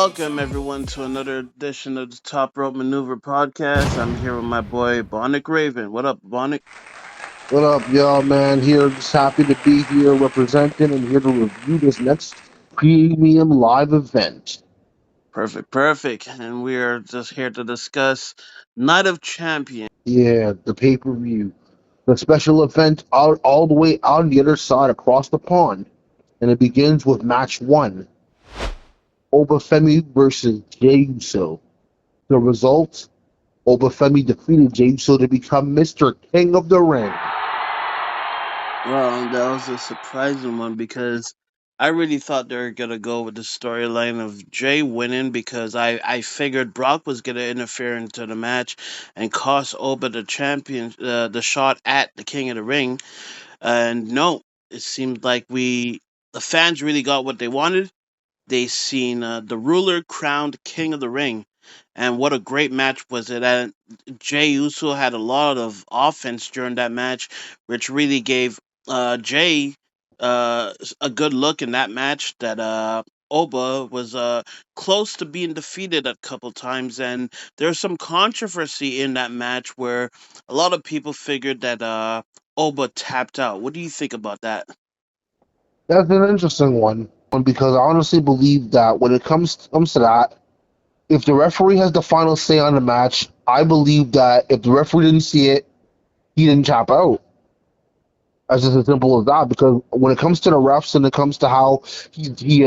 welcome everyone to another edition of the Top Rope Maneuver podcast. I'm here with my boy Ebonic Raven. What up, Ebonic? What up, y'all, man? Here, just happy to be here representing and here to review this next premium live event. Perfect, perfect. And we are just here to discuss Night of Champions. Yeah, the pay per view. The special event out all the way on the other side across the pond. And it begins with match one Obafemi versus Jey Uso. The result Obafemi defeated Jey Uso to become Mr. King of the Ring. Well, that was a surprising one because I really thought they were gonna go with the storyline of Jay winning because I figured Brock was gonna interfere into the match and cost Oba the shot at the King of the Ring. And no, it seemed like the fans really got what they wanted. They seen the ruler crowned king of the ring, and what a great match was it! And Jay Uso had a lot of offense during that match, which really gave Jay a good look in that match. That Oba was close to being defeated a couple times, and there's some controversy in that match where a lot of people figured that Oba tapped out. What do you think about that? That's an interesting one because I honestly believe that when it comes to that, if the referee has the final say on the match, I believe that if the referee didn't see it, he didn't tap out. That's just as simple as that. Because when it comes to the refs and it comes to how he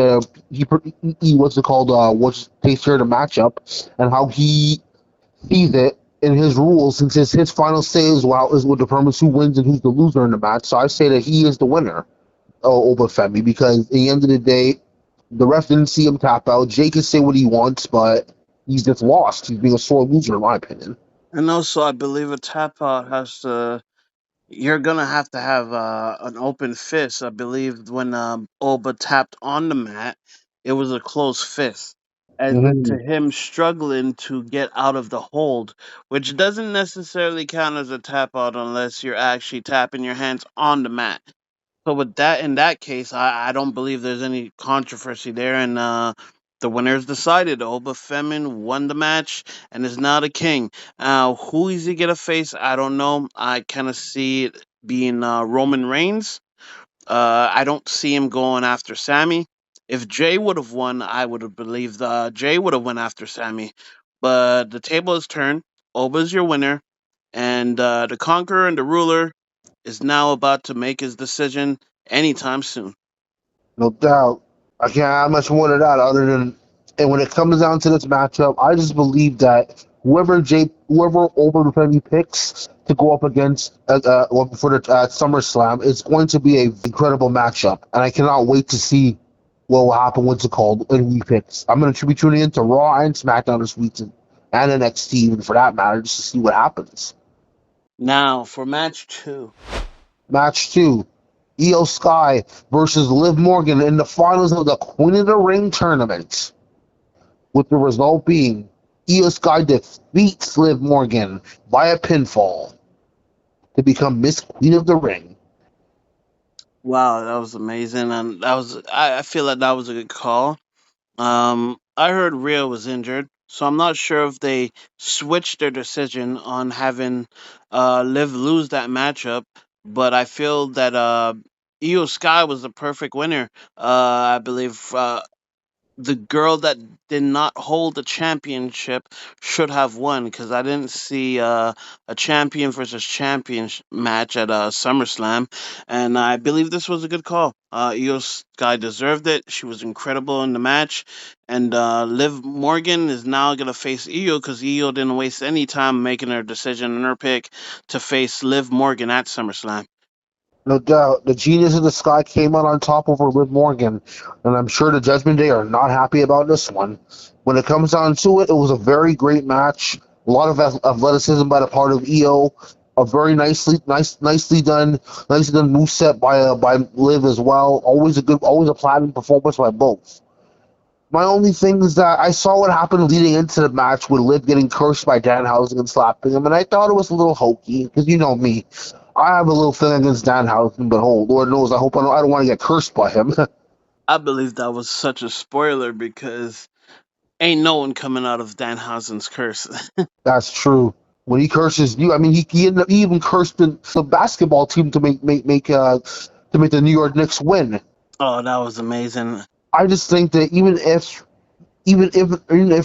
what's it called what takes care of the matchup and how he sees it in his rules, since his final say is what determines who wins and who's the loser in the match. So I say that he is the winner, Obafemi, because at the end of the day, the ref didn't see him tap out. Jay can say what he wants, but he's just lost. He's being a sore loser, in my opinion. And also, I believe a tap out has to. You're gonna have to have an open fist. I believe when Oba tapped on the mat, it was a closed fist, as into Hmm. him struggling to get out of the hold, which doesn't necessarily count as a tap out unless you're actually tapping your hands on the mat. So with that, in that case, I don't believe there's any controversy there, and the winners decided. Oba Femin won the match and is now the king. Who is he gonna face? I don't know. I kind of see it being Roman Reigns. I don't see him going after Sammy. If Jay would have won, I would have believed Jay would have went after Sammy. But the table is turned. Oba's your winner, and the conqueror and the ruler is now about to make his decision anytime soon. No doubt. I can't add much more to that other than, and when it comes down to this matchup, I just believe that whoever Obafemi picks to go up against for the SummerSlam is going to be an incredible matchup, and I cannot wait to see what will happen. What's it called when he picks? I'm going to be tuning into Raw and SmackDown this week, and NXT, even for that matter, just to see what happens. Now for match two. Match two. Io Sky versus Liv Morgan in the finals of the Queen of the Ring tournament, with the result being Io Sky defeats Liv Morgan by a pinfall to become Miss Queen of the Ring. Wow, that was amazing, and I feel like that was a good call. I heard Rhea was injured, so I'm not sure if they switched their decision on having Liv lose that matchup. But I feel that Io Sky was the perfect winner. I believe the girl that did not hold the championship should have won because I didn't see a champion versus champion match at SummerSlam, and I believe this was a good call. Io Sky deserved it. She was incredible in the match, and Liv Morgan is now gonna face Io because Io didn't waste any time making her decision and her pick to face Liv Morgan at SummerSlam. No doubt, the Genius of the Sky came out on top over Liv Morgan, and I'm sure the Judgment Day are not happy about this one. When it comes down to it, it was a very great match. A lot of athleticism by the part of Io. A very nicely done moveset by Liv as well. Always a platinum performance by both. My only thing is that I saw what happened leading into the match with Liv getting cursed by Danhausen and slapping him, and I thought it was a little hokey because you know me, I have a little thing against Danhausen, but oh Lord knows, I don't want to get cursed by him. I believe that was such a spoiler because Ain't no one coming out of Danhausen's curse. That's true. When he curses you, I mean, he even cursed the basketball team to make the New York Knicks win. Oh, that was amazing. I just think that even if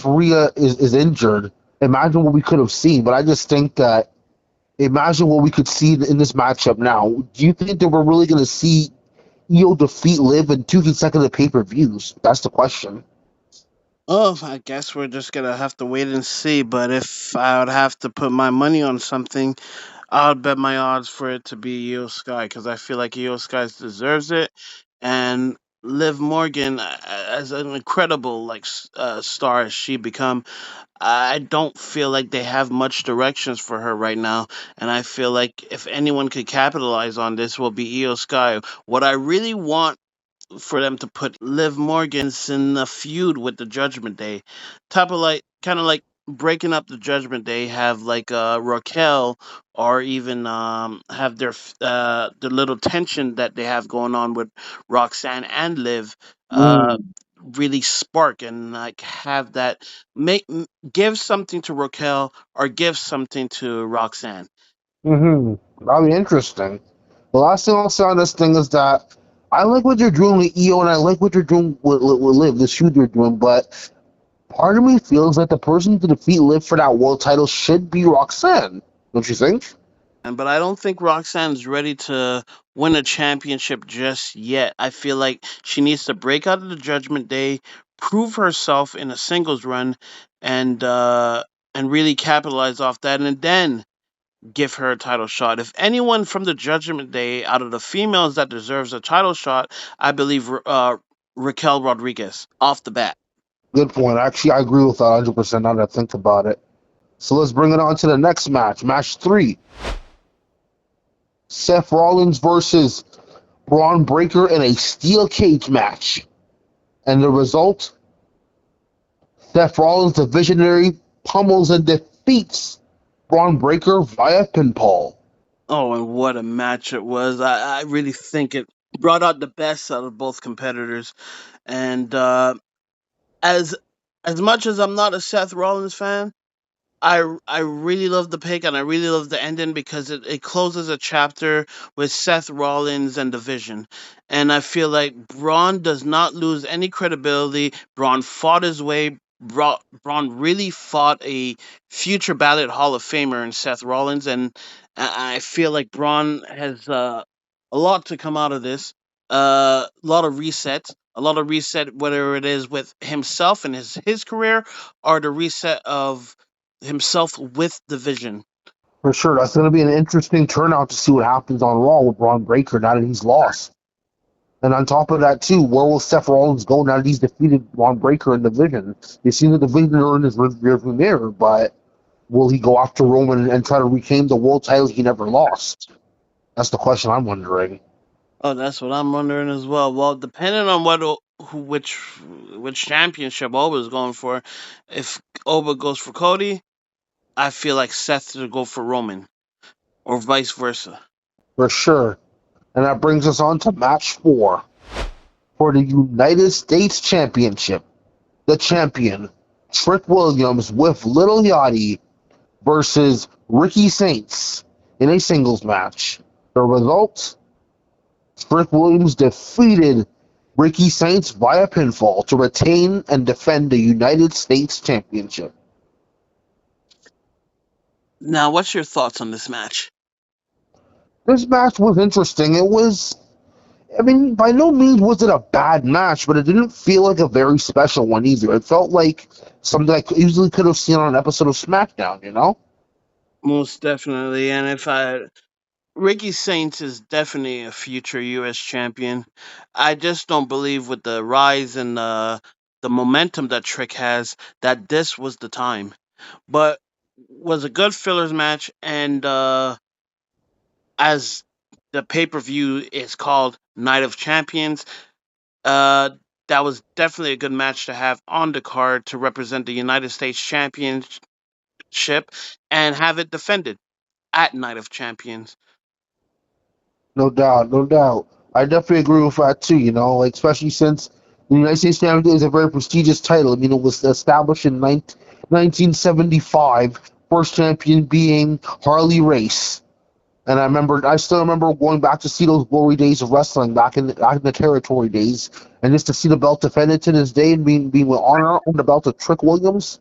Rhea is injured, imagine what we could have seen. But I just think that imagine what we could see in this matchup now. Do you think that we're really going to see Io defeat Liv in two consecutive pay-per-views? That's the question. Oh, I guess we're just gonna have to wait and see. But if I would have to put my money on something, I would bet my odds for it to be Io Sky because I feel like Io Sky deserves it, and Liv Morgan, as an incredible star as she become, I don't feel like they have much directions for her right now, and I feel like if anyone could capitalize on this, will be Io Sky. What I really want for them to put Liv Morgan's in a feud with the Judgment Day, type of like kind of like breaking up the Judgment Day, have like Raquel, or even have the little tension that they have going on with Roxanne and Liv. Uh, Mm. really spark and like have that give something to Raquel or give something to Roxanne. That'll be interesting. The last thing I'll say on this thing is that I like what you're doing with EO, and I like what you're doing with Liv, the shoot you're doing, but part of me feels like the person to defeat Liv for that world title should be Roxanne. Don't you think? And but I don't think Roxanne's ready to win a championship just yet. I feel like she needs to break out of the Judgment Day, prove herself in a singles run, and uh, and really capitalize off that, and then give her a title shot. If anyone from the Judgment Day out of the females that deserves a title shot, I believe Raquel Rodriguez off the bat. Good point. Actually, I agree with that 100% now that I think about it. So let's bring it on to the next match. Match 3. Seth Rollins versus Braun Breaker in a steel cage match. And the result, Seth Rollins, the visionary, pummels and defeats Braun Breaker via pinfall. Oh, and what a match it was! I really think it brought out the best out of both competitors. And as as much as I'm not a Seth Rollins fan, I really love the pick and I really love the ending because it closes a chapter with Seth Rollins and the Vision. And I feel like Braun does not lose any credibility. Braun fought his way. Braun really fought a future ballot Hall of Famer in Seth Rollins, and I feel like Braun has a lot to come out of this. A lot of reset, whether it is with himself and his career, or the reset of himself with the Vision. For sure, that's going to be an interesting turnout to see what happens on Raw with Braun Breaker now that he's lost. And on top of that, too, where will Seth Rollins go now that he's defeated Braun Breaker in the Division? It seems the Division are in his rearview mirror, but will he go after Roman and try to reclaim the world title he never lost? That's the question I'm wondering. Oh, that's what I'm wondering as well. Well, depending on which championship Oba's going for, if Oba goes for Cody, I feel like Seth to go for Roman, or vice versa. For sure. And that brings us on to match 4 for the United States Championship. The champion, Trick Williams with Little Yachty versus Ricky Saints in a singles match. The result, Trick Williams defeated Ricky Saints via pinfall to retain and defend the United States Championship. Now, what's your thoughts on this match? This match was interesting. I mean, by no means was it a bad match, but it didn't feel like a very special one either. It felt like something I easily could have seen on an episode of SmackDown, you know? Most definitely, and if I Ricky Saints is definitely a future U.S. champion. I just don't believe with the rise and the momentum that Trick has that this was the time. But was a good fillers match, and as the pay per view is called Night of Champions, uh, that was definitely a good match to have on the card to represent the United States Championship and have it defended at Night of Champions. No doubt, no doubt. I definitely agree with that too, you know, like especially since The United States Championship is a very prestigious title. I mean, it was established in 1975. First champion being Harley Race. And I still remember going back to see those glory days of wrestling back in the territory days, and just to see the belt defended to this day and being with honor on the belt of Trick Williams,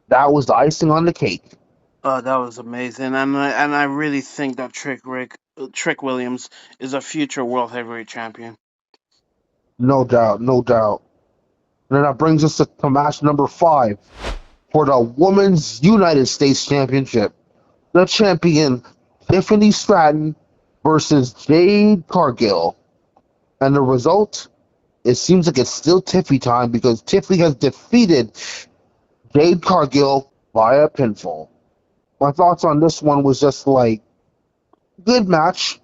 that was the icing on the cake. Oh, that was amazing, and I really think that Trick Williams is a future world heavyweight champion. No doubt, no doubt. And then that brings us to match number 5 for the Women's United States Championship. The champion, Tiffany Stratton versus Jade Cargill. And the result, it seems like it's still Tiffy time because Tiffany has defeated Jade Cargill via pinfall. My thoughts on this one was just like, good match,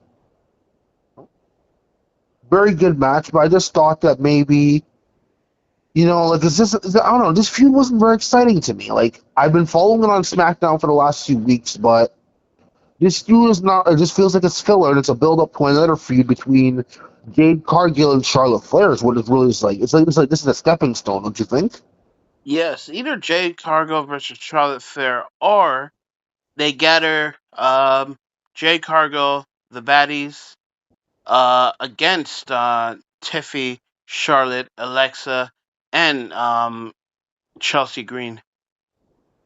very good match, but I just thought that maybe, like, I don't know, this feud wasn't very exciting to me. Like, I've been following it on SmackDown for the last few weeks, but this feud is not, it just feels like it's filler and it's a build up to another feud between Jade Cargill and Charlotte Flair is what it really is like. It's like this is a stepping stone, don't you think? Yes, either Jade Cargill versus Charlotte Flair, or they gather Jade Cargill, the baddies, against Tiffy, Charlotte, Alexa, and Chelsea Green.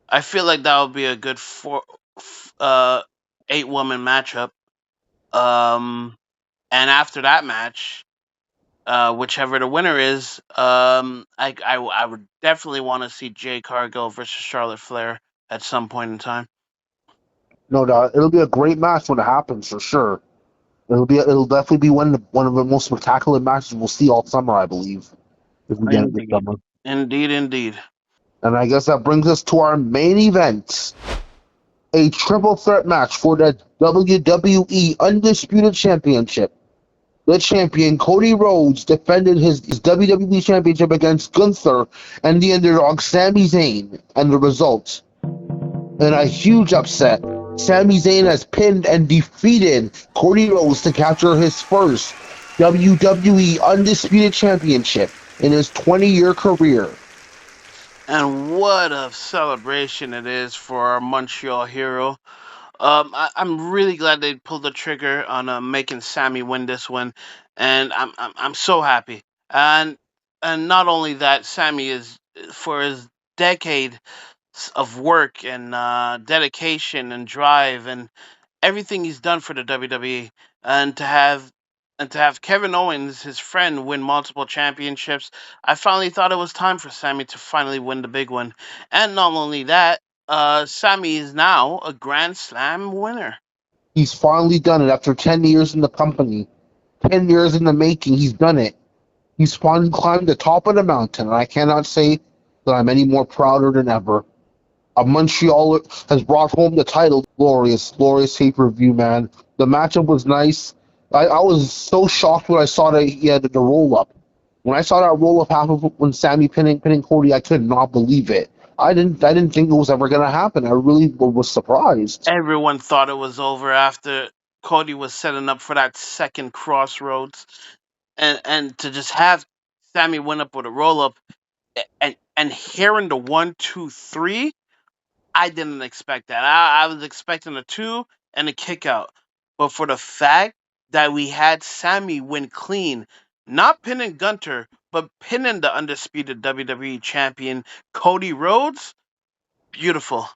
I feel like that would be a good 8 woman matchup. Um, and after that match, whichever the winner is, I would definitely want to see Jay Cargill versus Charlotte Flair at some point in time. No doubt. It'll be a great match when it happens for sure. It'll definitely be one of the most spectacular matches we'll see all summer, I believe, if we get it this Indeed, summer. indeed, indeed. And I guess that brings us to our main event, a triple threat match for the WWE Undisputed Championship. The champion Cody Rhodes defended his WWE Championship against Gunther and the underdog Sami Zayn, and the result, in a huge upset, Sami Zayn has pinned and defeated Cody Rhodes to capture his first WWE Undisputed Championship in his 20-year career. And what a celebration it is for our Montreal hero. I'm really glad they pulled the trigger on making Sammy win this one, and I'm so happy. And not only that, Sammy is, for his decade of work and dedication and drive and everything he's done for the WWE, and to have Kevin Owens, his friend, win multiple championships. I finally thought it was time for Sammy to finally win the big one. And not only that, Sammy is now a Grand Slam winner. He's finally done it after 10 years in the company. 10 years in the making, he's done it. He's finally climbed the top of the mountain, and I cannot say that I'm any more prouder than ever. Montreal has brought home the title. Glorious, glorious pay-per-view, man. The matchup was nice. I was so shocked when I saw that he had the roll-up. When I saw that roll-up happen when Sammy pinning Cody, I could not believe it. I didn't think it was ever gonna happen. I really was surprised. Everyone thought it was over after Cody was setting up for that second crossroads, and to just have Sammy win up with a roll up, and hearing the 1, 2, 3, I didn't expect that. I was expecting a two and a kick out. But for the fact that we had Sammy win clean, not pinning Gunter, but pinning the undisputed WWE champion Cody Rhodes, beautiful.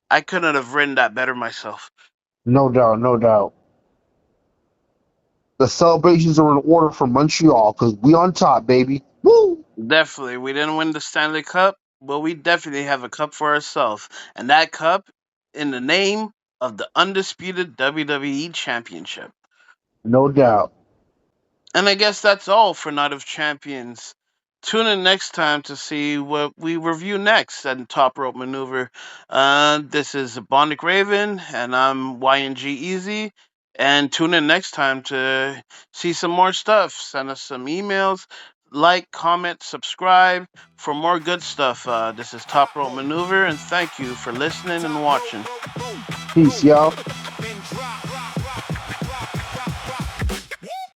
I couldn't have written that better myself. No doubt, no doubt. The celebrations are in order for Montreal because we on top, baby. Woo! Definitely. We didn't win the Stanley Cup, but we definitely have a cup for ourselves. And that cup in the name of the undisputed WWE championship. No doubt. And I guess that's all for Night of Champions. Tune in next time to see what we review next at Top Rope Maneuver. This is Ebonic Raven, and I'm YNGEZ. And tune in next time to see some more stuff. Send us some emails, like, comment, subscribe for more good stuff. This is Top Rope Maneuver, and thank you for listening and watching. Peace, y'all.